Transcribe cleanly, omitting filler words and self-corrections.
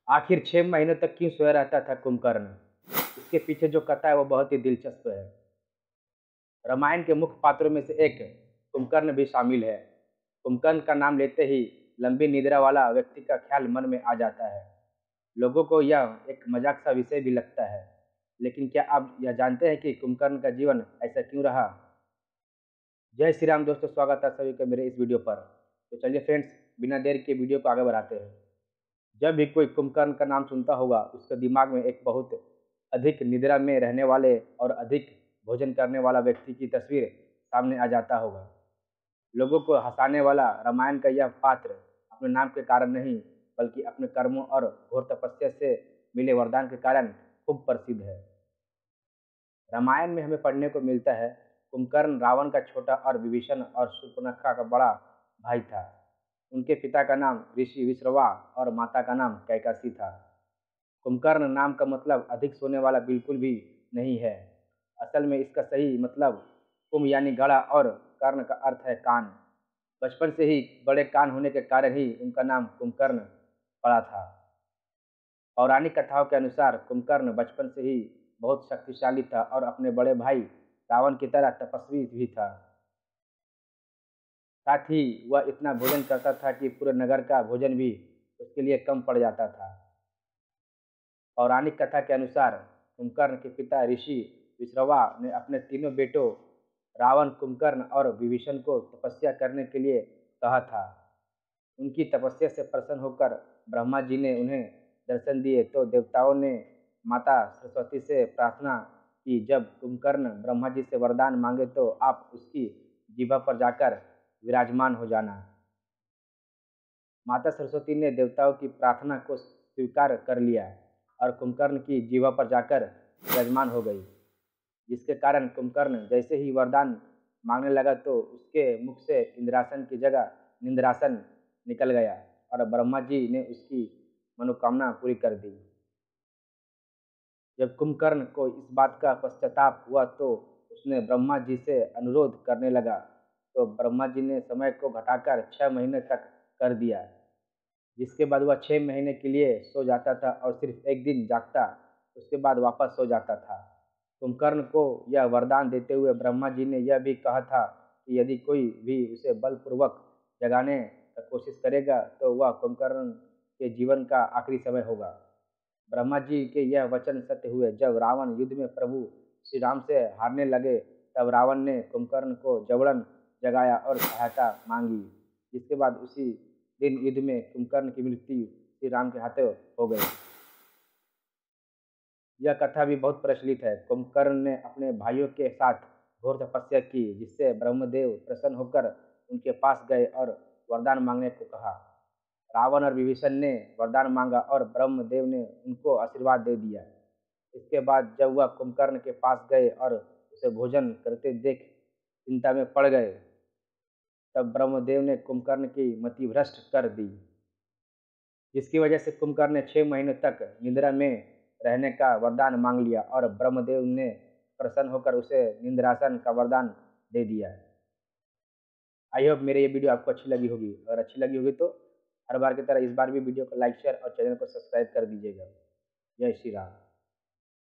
आखिर 6 महीनों तक क्यों सोया रहता था कुंभकर्ण? इसके पीछे जो कथा है वो बहुत ही दिलचस्प है। रामायण के मुख्य पात्रों में से एक कुंभकर्ण भी शामिल है। कुंभकर्ण का नाम लेते ही लंबी निद्रा वाला व्यक्ति का ख्याल मन में आ जाता है। लोगों को यह एक मजाक सा विषय भी लगता है, लेकिन क्या आप यह जानते हैं कि कुंभकर्ण का जीवन ऐसा क्यों रहा? जय श्री राम दोस्तों, स्वागत है सभी का मेरे इस वीडियो पर। तो चलिए फ्रेंड्स, बिना देर के वीडियो को आगे बढ़ाते हैं। जब भी कोई कुंभकर्ण का नाम सुनता होगा, उसके दिमाग में एक बहुत अधिक निद्रा में रहने वाले और अधिक भोजन करने वाला व्यक्ति की तस्वीर सामने आ जाता होगा। लोगों को हंसाने वाला रामायण का यह पात्र अपने नाम के कारण नहीं, बल्कि अपने कर्मों और घोर तपस्या से मिले वरदान के कारण खूब प्रसिद्ध है। रामायण में हमें पढ़ने को मिलता है, कुंभकर्ण रावण का छोटा और विभीषण और शूर्पणखा का बड़ा भाई था। उनके पिता का नाम ऋषि विश्रवा और माता का नाम कैकसी था। कुंभकर्ण नाम का मतलब अधिक सोने वाला बिल्कुल भी नहीं है। असल में इसका सही मतलब कुंभ यानी घड़ा और कर्ण का अर्थ है कान। बचपन से ही बड़े कान होने के कारण ही उनका नाम कुंभकर्ण पड़ा था। पौराणिक कथाओं के अनुसार कुंभकर्ण बचपन से ही बहुत शक्तिशाली था और अपने बड़े भाई रावण की तरह तपस्वी भी था। साथ ही वह इतना भोजन करता था कि पूरे नगर का भोजन भी उसके लिए कम पड़ जाता था। पौराणिक कथा के अनुसार कुंभकर्ण के पिता ऋषि विश्रवा ने अपने तीनों बेटों रावण, कुंभकर्ण और विभीषण को तपस्या करने के लिए कहा था। उनकी तपस्या से प्रसन्न होकर ब्रह्मा जी ने उन्हें दर्शन दिए तो देवताओं ने माता सरस्वती से प्रार्थना की, जब कुंभकर्ण ब्रह्मा जी से वरदान मांगे तो आप उसकी जीभा पर जाकर विराजमान हो जाना। माता सरस्वती ने देवताओं की प्रार्थना को स्वीकार कर लिया और कुंभकर्ण की जीभा पर जाकर विराजमान हो गई, जिसके कारण कुंभकर्ण जैसे ही वरदान मांगने लगा तो उसके मुख से इंद्रासन की जगह निंद्रासन निकल गया और ब्रह्मा जी ने उसकी मनोकामना पूरी कर दी। जब कुंभकर्ण को इस बात का पश्चाताप हुआ तो उसने ब्रह्मा जी से अनुरोध करने लगा, तो ब्रह्मा जी ने समय को घटाकर 6 महीने तक कर दिया, जिसके बाद वह 6 महीने के लिए सो जाता था और सिर्फ एक दिन जागता, उसके बाद वापस सो जाता था। कुंभकर्ण को यह वरदान देते हुए ब्रह्मा जी ने यह भी कहा था कि यदि कोई भी उसे बलपूर्वक जगाने की कोशिश करेगा तो वह कुंभकर्ण के जीवन का आखिरी समय होगा। ब्रह्मा जी के यह वचन सत्य हुए। जब रावण युद्ध में प्रभु श्री राम से हारने लगे, तब रावण ने कुंभकर्ण को जबरन जगाया और सहायता मांगी, जिसके बाद उसी दिन युद्ध में कुंभकर्ण की मृत्यु श्री राम के हाथों हो गई। यह कथा भी बहुत प्रचलित है। कुंभकर्ण ने अपने भाइयों के साथ घोर तपस्या की, जिससे ब्रह्मदेव प्रसन्न होकर उनके पास गए और वरदान मांगने को कहा। रावण और विभीषण ने वरदान मांगा और ब्रह्मदेव ने उनको आशीर्वाद दे दिया। इसके बाद जब वह कुंभकर्ण के पास गए और उसे भोजन करते देख चिंता में पड़ गए, तब ब्रह्मदेव ने कुंभकर्ण की मति भ्रष्ट कर दी, जिसकी वजह से कुंभकर्ण ने 6 महीने तक निद्रा में रहने का वरदान मांग लिया और ब्रह्मदेव ने प्रसन्न होकर उसे निंद्रासन का वरदान दे दिया। आई होप मेरे ये वीडियो आपको अच्छी लगी होगी। अगर अच्छी लगी होगी तो हर बार की तरह इस बार भी वीडियो को लाइक, शेयर और चैनल को सब्सक्राइब कर दीजिएगा। जय श्री राम।